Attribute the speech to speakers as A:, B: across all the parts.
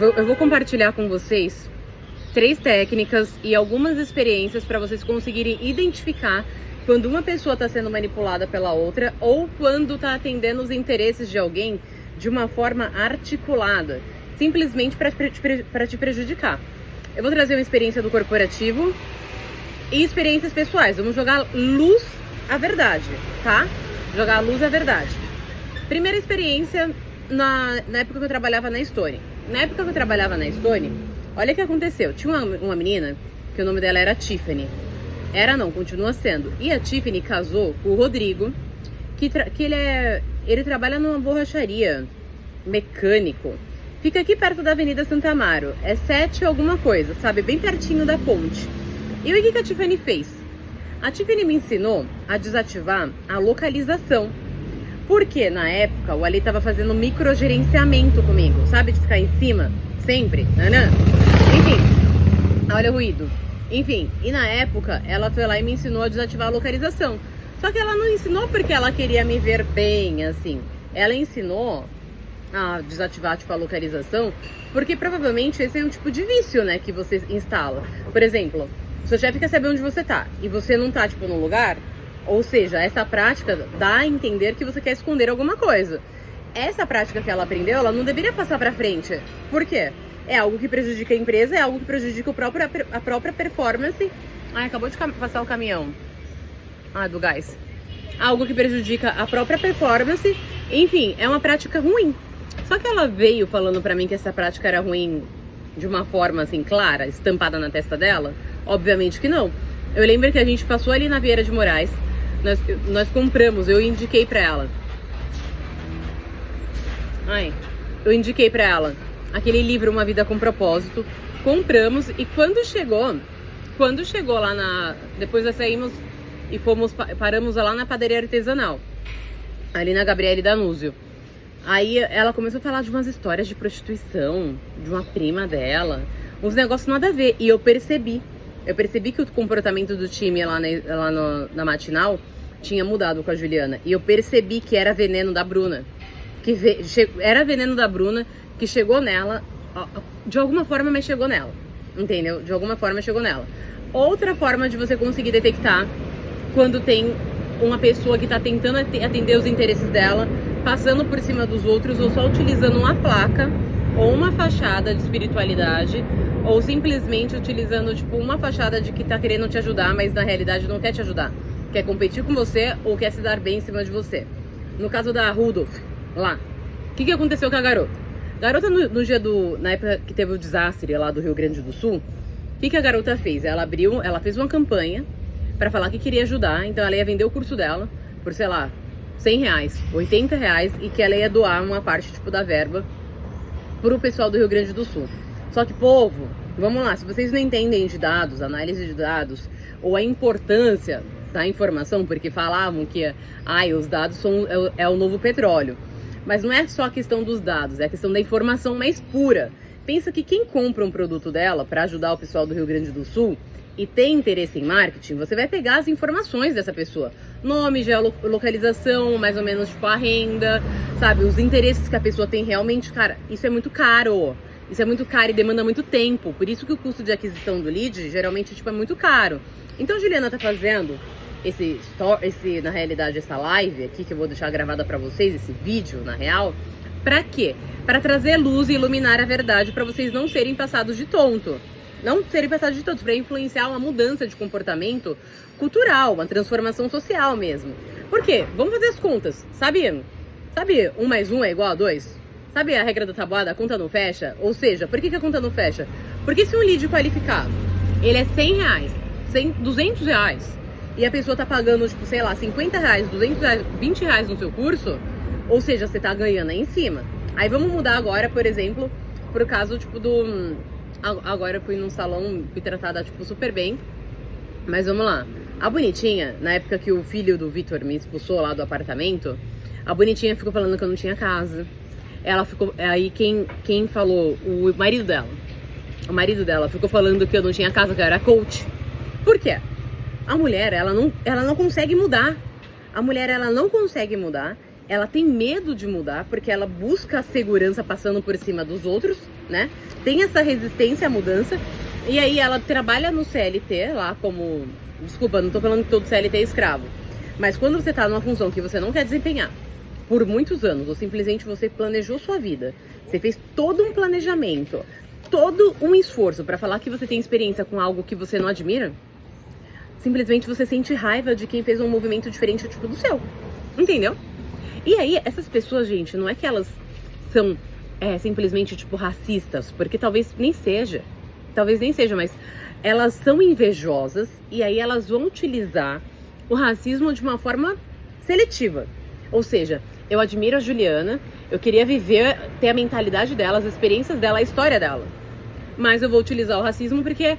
A: Eu vou compartilhar com vocês 3 técnicas e algumas experiências para vocês conseguirem identificar quando uma pessoa está sendo manipulada pela outra ou quando está atendendo os interesses de alguém de uma forma articulada, simplesmente para te prejudicar. Eu vou trazer uma experiência do corporativo e experiências pessoais. Vamos jogar luz à verdade, tá? Jogar luz à verdade. Primeira experiência na época que eu trabalhava na Stone. Na época que eu trabalhava na Stone, olha o que aconteceu. Tinha uma menina, que o nome dela era Tiffany. Era não, continua sendo. E a Tiffany casou com o Rodrigo, que ele trabalha numa borracharia, mecânico. Fica aqui perto da Avenida Santa Amaro. É 7 alguma coisa, sabe? Bem pertinho da ponte. E o que a Tiffany fez? A Tiffany me ensinou a desativar a localização. Porque na época o Ali tava fazendo microgerenciamento comigo, sabe? De ficar em cima, sempre, nanã. Enfim, olha o ruído. Enfim, e na época ela foi lá e me ensinou a desativar a localização. Só que ela não ensinou porque ela queria me ver bem, assim. Ela ensinou a desativar, tipo, a localização, porque provavelmente esse é um tipo de vício, né, que você instala. Por exemplo, seu chefe quer saber onde você tá e você não tá, tipo, no lugar. Ou seja, essa prática dá a entender que você quer esconder alguma coisa. Essa prática que ela aprendeu, ela não deveria passar pra frente. Por quê? É algo que prejudica a empresa, é algo que prejudica a própria performance. Ai, acabou de passar o caminhão. Ah, do gás. Algo que prejudica a própria performance. Enfim, é uma prática ruim. Só que ela veio falando pra mim que essa prática era ruim de uma forma, assim, clara, estampada na testa dela. Obviamente que não. Eu lembro que a gente passou ali na Vieira de Moraes. Nós compramos, eu indiquei pra ela. Eu indiquei pra ela aquele livro Uma Vida com Propósito. Compramos e quando chegou lá depois nós saímos e paramos lá na padaria artesanal, ali na Gabriele Danúzio. Aí ela começou a falar de umas histórias de prostituição, de uma prima dela, uns negócios nada a ver. E eu percebi que o comportamento do time lá na matinal tinha mudado com a Juliana. E eu percebi que era veneno da Bruna. Era veneno da Bruna que chegou nela, de alguma forma, mas chegou nela. Entendeu? De alguma forma chegou nela. Outra forma de você conseguir detectar quando tem uma pessoa que tá tentando atender os interesses dela, passando por cima dos outros, ou só utilizando uma placa ou uma fachada de espiritualidade, ou simplesmente utilizando, tipo, uma fachada de que tá querendo te ajudar, mas na realidade não quer te ajudar. Quer competir com você ou quer se dar bem em cima de você. No caso da Rudolph, lá. O que aconteceu com a garota? Garota, no dia na época que teve o desastre lá do Rio Grande do Sul, o que a garota fez? Ela fez uma campanha pra falar que queria ajudar, então ela ia vender o curso dela por, sei lá, R$100, R$80, e que ela ia doar uma parte, tipo, da verba pro pessoal do Rio Grande do Sul. Só que, povo, vamos lá, se vocês não entendem de dados, análise de dados, ou a importância da informação, porque falavam que os dados é o novo petróleo. Mas não é só a questão dos dados, é a questão da informação mais pura. Pensa que quem compra um produto dela para ajudar o pessoal do Rio Grande do Sul e tem interesse em marketing, você vai pegar as informações dessa pessoa. Nome, geolocalização, mais ou menos, tipo, a renda, sabe? Os interesses que a pessoa tem realmente, cara, isso é muito caro. Isso é muito caro e demanda muito tempo. Por isso que o custo de aquisição do lead, geralmente, tipo, é muito caro. Então, a Juliana tá fazendo na realidade, essa live aqui, que eu vou deixar gravada pra vocês, esse vídeo, na real, pra quê? Pra trazer luz e iluminar a verdade, pra vocês não serem passados de tonto. Não serem passados de tontos, pra influenciar uma mudança de comportamento cultural, uma transformação social mesmo. Por quê? Vamos fazer as contas. Sabe 1 mais 1 é igual a 2? Sabe a regra da tabuada, a conta não fecha? Ou seja, por que a conta não fecha? Porque se um lead qualificado, ele é R$100, R$200, e a pessoa tá pagando, tipo, sei lá, R$50, R$200, R$20 no seu curso, ou seja, você tá ganhando aí em cima. Aí vamos mudar agora, por exemplo, pro caso, tipo, agora eu fui num salão, fui tratada, tipo, super bem, mas vamos lá. A Bonitinha, na época que o filho do Vitor me expulsou lá do apartamento, a Bonitinha ficou falando que eu não tinha casa. Ela ficou, aí quem falou, o marido dela ficou falando que eu não tinha casa, que eu era coach. Por quê? A mulher, ela não consegue mudar. A mulher, ela não consegue mudar ela tem medo de mudar, porque ela busca a segurança passando por cima dos outros, né? Tem essa resistência à mudança. E aí ela trabalha no CLT lá como... Desculpa, não tô falando que todo CLT é escravo. Mas quando você tá numa função que você não quer desempenhar por muitos anos, ou simplesmente você planejou sua vida, você fez todo um planejamento, todo um esforço pra falar que você tem experiência com algo que você não admira, simplesmente você sente raiva de quem fez um movimento diferente tipo do seu. Entendeu? E aí, essas pessoas, gente, não é que elas são simplesmente, tipo, racistas, porque talvez nem seja, mas elas são invejosas e aí elas vão utilizar o racismo de uma forma seletiva. Ou seja, eu admiro a Juliana, eu queria ter a mentalidade dela, as experiências dela, a história dela. Mas eu vou utilizar o racismo porque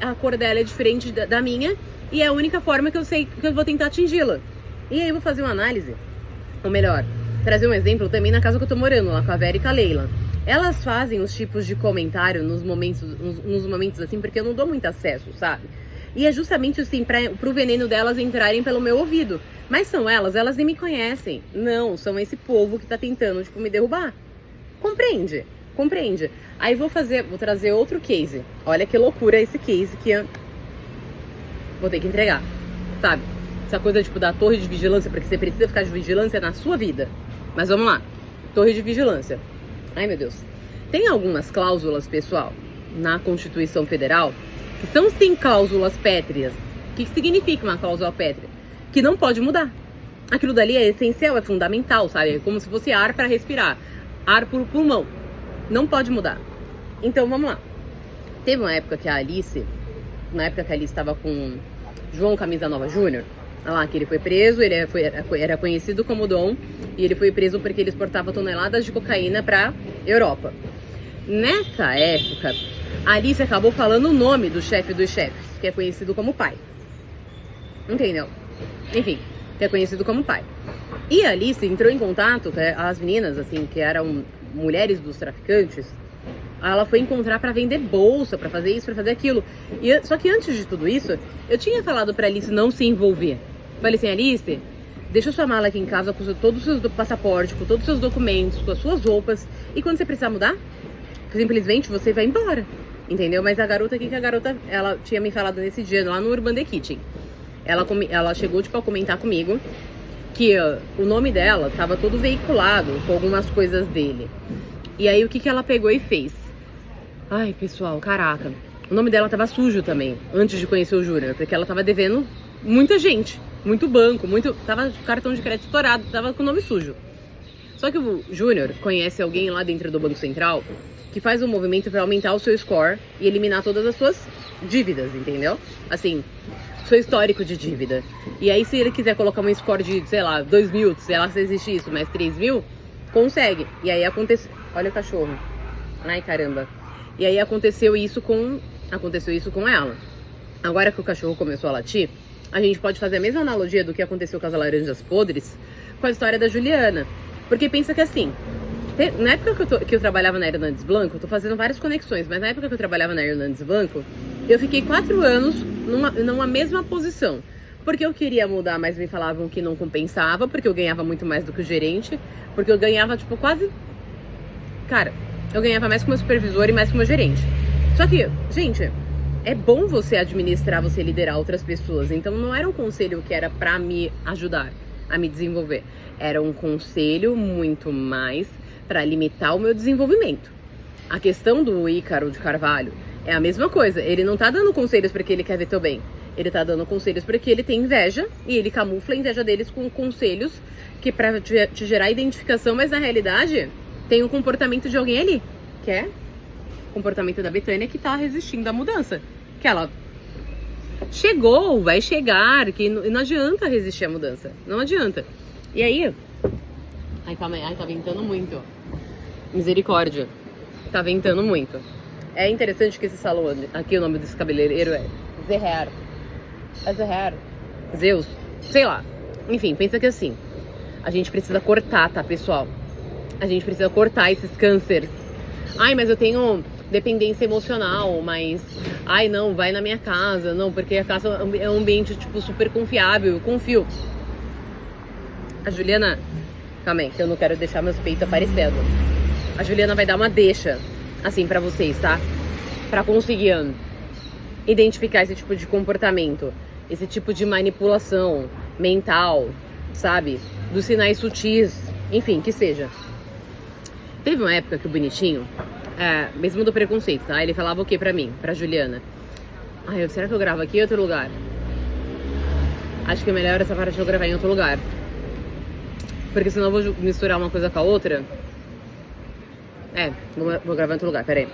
A: a cor dela é diferente da minha e é a única forma que eu sei que eu vou tentar atingi-la. E aí eu vou fazer uma análise, ou melhor, trazer um exemplo também na casa que eu tô morando, lá com a Vera e com a Leila. Elas fazem os tipos de comentário nos momentos assim, porque eu não dou muito acesso, sabe? E é justamente assim, pro veneno delas entrarem pelo meu ouvido. Mas são elas nem me conhecem. Não, são esse povo que tá tentando, tipo, me derrubar. Compreende? Aí vou trazer outro case. Olha que loucura esse case que eu vou ter que entregar, sabe? Essa coisa, tipo, da torre de vigilância, porque você precisa ficar de vigilância na sua vida. Mas vamos lá. Torre de vigilância. Ai, meu Deus. Tem algumas cláusulas, pessoal, na Constituição Federal, que são sim cláusulas pétreas. O que significa uma cláusula pétrea? Que não pode mudar. Aquilo dali é essencial, é fundamental, sabe? É como se fosse ar para respirar. Ar por pulmão. Não pode mudar. Então, vamos lá. Teve uma época que a Alice estava com João Camisa Nova Júnior, lá que ele foi preso, era conhecido como Dom, e ele foi preso porque ele exportava toneladas de cocaína pra Europa. Nessa época, a Alice acabou falando o nome do chefe dos chefes, que é conhecido como pai. Entendeu? Enfim, que é conhecido como pai. E a Alice entrou em contato com as meninas, assim, que eram mulheres dos traficantes. Ela foi encontrar pra vender bolsa, pra fazer isso, pra fazer aquilo. Só que antes de tudo isso, eu tinha falado pra Alice não se envolver. Falei assim, Alice, deixa sua mala aqui em casa com todos os seus passaportes, com todos os seus documentos, com as suas roupas. E quando você precisar mudar, simplesmente você vai embora. Entendeu? Mas a garota aqui, ela tinha me falado nesse dia lá no Urban The Kitchen. Ela chegou, tipo, a comentar comigo que o nome dela tava todo veiculado com algumas coisas dele. E aí, o que ela pegou e fez? Ai, pessoal, caraca. O nome dela tava sujo também, antes de conhecer o Júnior, porque ela tava devendo muita gente, muito banco, tava com cartão de crédito estourado, tava com o nome sujo. Só que o Júnior conhece alguém lá dentro do Banco Central que faz um movimento pra aumentar o seu score e eliminar todas as suas dívidas, entendeu? Assim, seu histórico de dívida. E aí, se ele quiser colocar um score de, sei lá, 2 mil, sei lá se existe isso, mais 3 mil, consegue. E aí aconteceu... Olha o cachorro. Ai, caramba. E aí aconteceu isso com ela. Agora que o cachorro começou a latir, a gente pode fazer a mesma analogia do que aconteceu com as laranjas podres com a história da Juliana. Porque pensa que assim, na época que eu trabalhava na Hernandes Blanco, eu tô fazendo várias conexões, mas na época que eu trabalhava na Hernandes Blanco, eu fiquei 4 anos numa mesma posição. Porque eu queria mudar, mas me falavam que não compensava, porque eu ganhava muito mais do que o gerente, porque eu ganhava, tipo, quase... Cara, eu ganhava mais que o meu supervisor e mais que o meu gerente. Só que, gente, é bom você administrar, você liderar outras pessoas. Então não era um conselho que era pra me ajudar a me desenvolver. Era um conselho muito mais pra limitar o meu desenvolvimento. A questão do Ícaro de Carvalho é a mesma coisa. Ele não tá dando conselhos porque ele quer ver teu bem. Ele tá dando conselhos porque ele tem inveja e ele camufla a inveja deles com conselhos que pra te gerar identificação, mas na realidade... tem o comportamento de alguém ali, que é o comportamento da Betânia, que tá resistindo à mudança. Que ela chegou, vai chegar, que não adianta resistir à mudança. Não adianta. E aí... Ai, tá ventando muito. Misericórdia. Tá ventando muito. É interessante que esse salão, aqui o nome desse cabeleireiro é Zerher. É Zerher. Zeus. Sei lá. Enfim, pensa que assim, a gente precisa cortar, tá, pessoal? A gente precisa cortar esses cânceres. Ai, mas eu tenho dependência emocional, mas... Ai, não, vai na minha casa. Não, porque a casa é um ambiente, tipo, super confiável. Eu confio. A Juliana Calma aí, que eu não quero deixar meus peitos aparecendo. A Juliana vai dar uma deixa, assim, pra vocês, tá? Pra conseguir identificar esse tipo de comportamento, esse tipo de manipulação mental, sabe? Dos sinais sutis, enfim, que seja. Teve uma época que o bonitinho, mesmo do preconceito, tá? Ele falava o que pra mim, pra Juliana? Será que eu gravo aqui em outro lugar? Acho que é melhor essa parte eu gravar em outro lugar. Porque senão eu vou misturar uma coisa com a outra. Vou gravar em outro lugar, peraí.